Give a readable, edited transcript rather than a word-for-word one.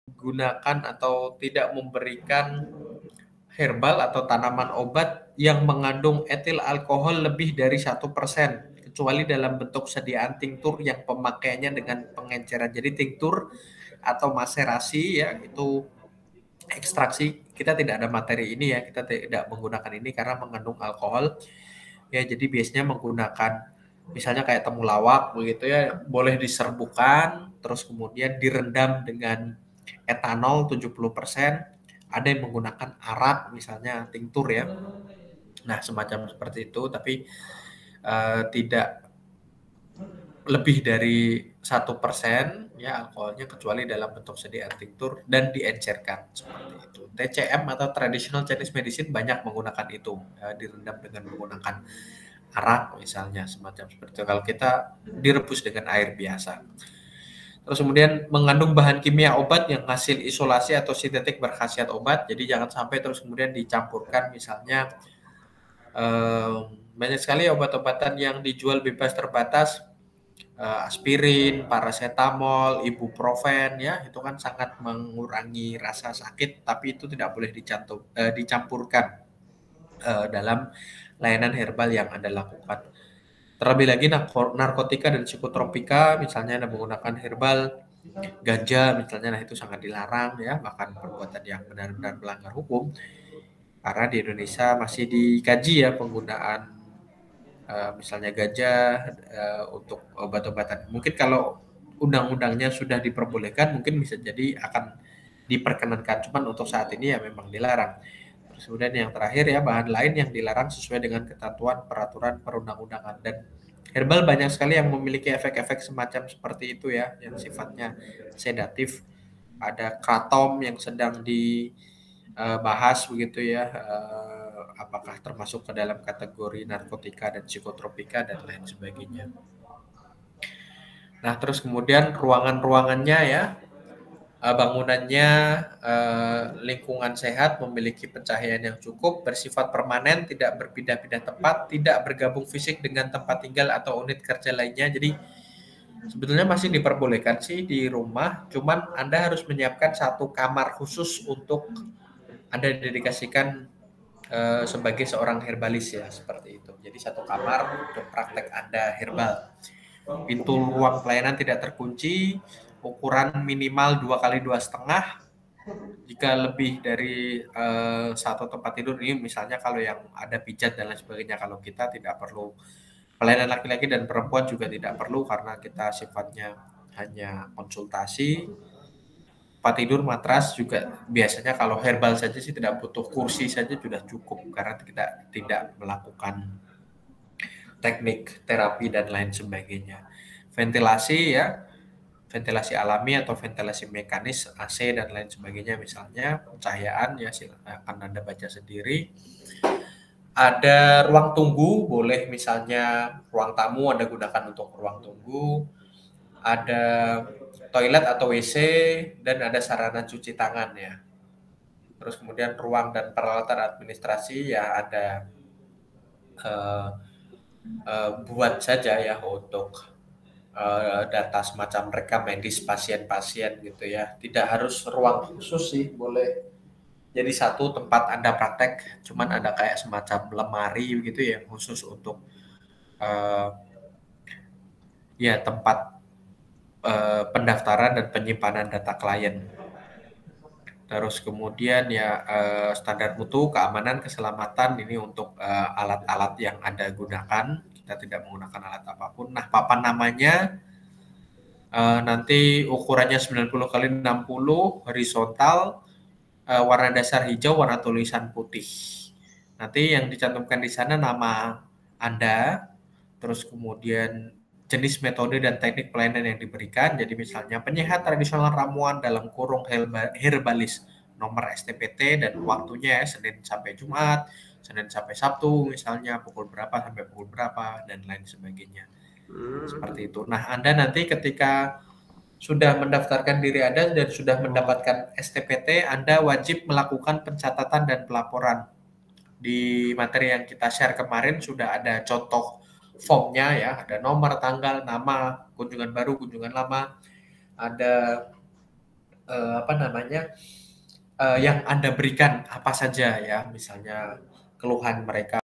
menggunakan atau tidak memberikan herbal atau tanaman obat yang mengandung etil alkohol lebih dari 1%, kecuali dalam bentuk sediaan tinktur yang pemakaiannya dengan pengenceran. Jadi tinktur atau maserasi ya itu ekstraksi, kita tidak ada materi ini ya, kita tidak menggunakan ini karena mengandung alkohol ya. Jadi biasanya menggunakan misalnya kayak temulawak begitu ya, boleh diserbukan terus kemudian direndam dengan etanol 70%. Ada yang menggunakan arak misalnya tinktur ya. Nah, semacam seperti itu, tapi tidak lebih dari 1% ya alkoholnya, kecuali dalam bentuk sediaan tinktur dan diencerkan seperti itu. TCM atau traditional Chinese medicine banyak menggunakan itu, direndam dengan menggunakan arak misalnya, semacam seperti itu. Kalau kita direbus dengan air biasa. Terus kemudian mengandung bahan kimia obat yang hasil isolasi atau sintetik berkhasiat obat. Jadi jangan sampai terus kemudian dicampurkan misalnya banyak sekali obat-obatan yang dijual bebas terbatas, aspirin, paracetamol, ibuprofen ya, itu kan sangat mengurangi rasa sakit, tapi itu tidak boleh dicampurkan dalam layanan herbal yang Anda lakukan. Terlebih lagi narkotika dan psikotropika, misalnya Anda menggunakan herbal, ganja misalnya, nah itu sangat dilarang ya, bahkan perbuatan yang benar-benar melanggar hukum. Karena di Indonesia masih dikaji ya penggunaan misalnya ganja untuk obat-obatan. Mungkin kalau undang-undangnya sudah diperbolehkan, mungkin bisa jadi akan diperkenankan. Cuman untuk saat ini ya memang dilarang. Terus kemudian yang terakhir ya, bahan lain yang dilarang sesuai dengan ketentuan peraturan perundang-undangan. Dan herbal banyak sekali yang memiliki efek-efek semacam seperti itu ya, yang sifatnya sedatif. Ada kratom yang sedang dibahas begitu ya, apakah termasuk ke dalam kategori narkotika dan psikotropika dan lain sebagainya. Nah, terus kemudian ruangan-ruangannya ya, bangunannya lingkungan sehat, memiliki pencahayaan yang cukup, bersifat permanen, tidak berpindah-pindah tempat, tidak bergabung fisik dengan tempat tinggal atau unit kerja lainnya. Jadi sebetulnya masih diperbolehkan sih di rumah, cuman Anda harus menyiapkan satu kamar khusus untuk Anda dedikasikan sebagai seorang herbalis ya, seperti itu. Jadi satu kamar untuk praktek Anda herbal. Pintu ruang pelayanan tidak terkunci, ukuran minimal 2x2,5. Jika lebih dari satu tempat tidur, ini misalnya kalau yang ada pijat dan lain sebagainya, kalau kita tidak perlu, pelayanan laki-laki dan perempuan juga tidak perlu karena kita sifatnya hanya konsultasi. Tempat tidur, matras juga biasanya kalau herbal saja sih tidak butuh, kursi saja sudah cukup karena kita tidak melakukan teknik terapi dan lain sebagainya. Ventilasi ya, ventilasi alami atau ventilasi mekanis, AC dan lain sebagainya misalnya. Pencahayaan ya akan Anda baca sendiri. Ada ruang tunggu, boleh misalnya ruang tamu Anda gunakan untuk ruang tunggu. Ada toilet atau WC dan ada sarana cuci tangan ya. Terus kemudian ruang dan peralatan administrasi ya ada buat saja ya untuk data semacam rekam medis pasien-pasien gitu ya. Tidak harus ruang khusus sih, boleh jadi satu tempat Anda praktek, cuman ada kayak semacam lemari gitu ya khusus untuk ya tempat pendaftaran dan penyimpanan data klien. Terus kemudian ya standar mutu, keamanan, keselamatan ini untuk alat-alat yang Anda gunakan. Kita tidak menggunakan alat apapun. Nah, papan namanya nanti ukurannya 90 kali 60 horizontal, warna dasar hijau, warna tulisan putih. Nanti yang dicantumkan di sana nama Anda, terus kemudian jenis metode dan teknik pelayanan yang diberikan. Jadi misalnya penyehat tradisional ramuan dalam kurung herbalis, nomor STPT dan waktunya ya, Senin sampai Jumat, Senin sampai Sabtu misalnya pukul berapa sampai pukul berapa dan lain sebagainya. Seperti itu. Nah, Anda nanti ketika sudah mendaftarkan diri Anda dan sudah mendapatkan STPT, Anda wajib melakukan pencatatan dan pelaporan. Di materi yang kita share kemarin sudah ada contoh formnya ya, ada nomor, tanggal, nama, kunjungan baru, kunjungan lama, ada apa namanya, yang Anda berikan apa saja ya, misalnya keluhan mereka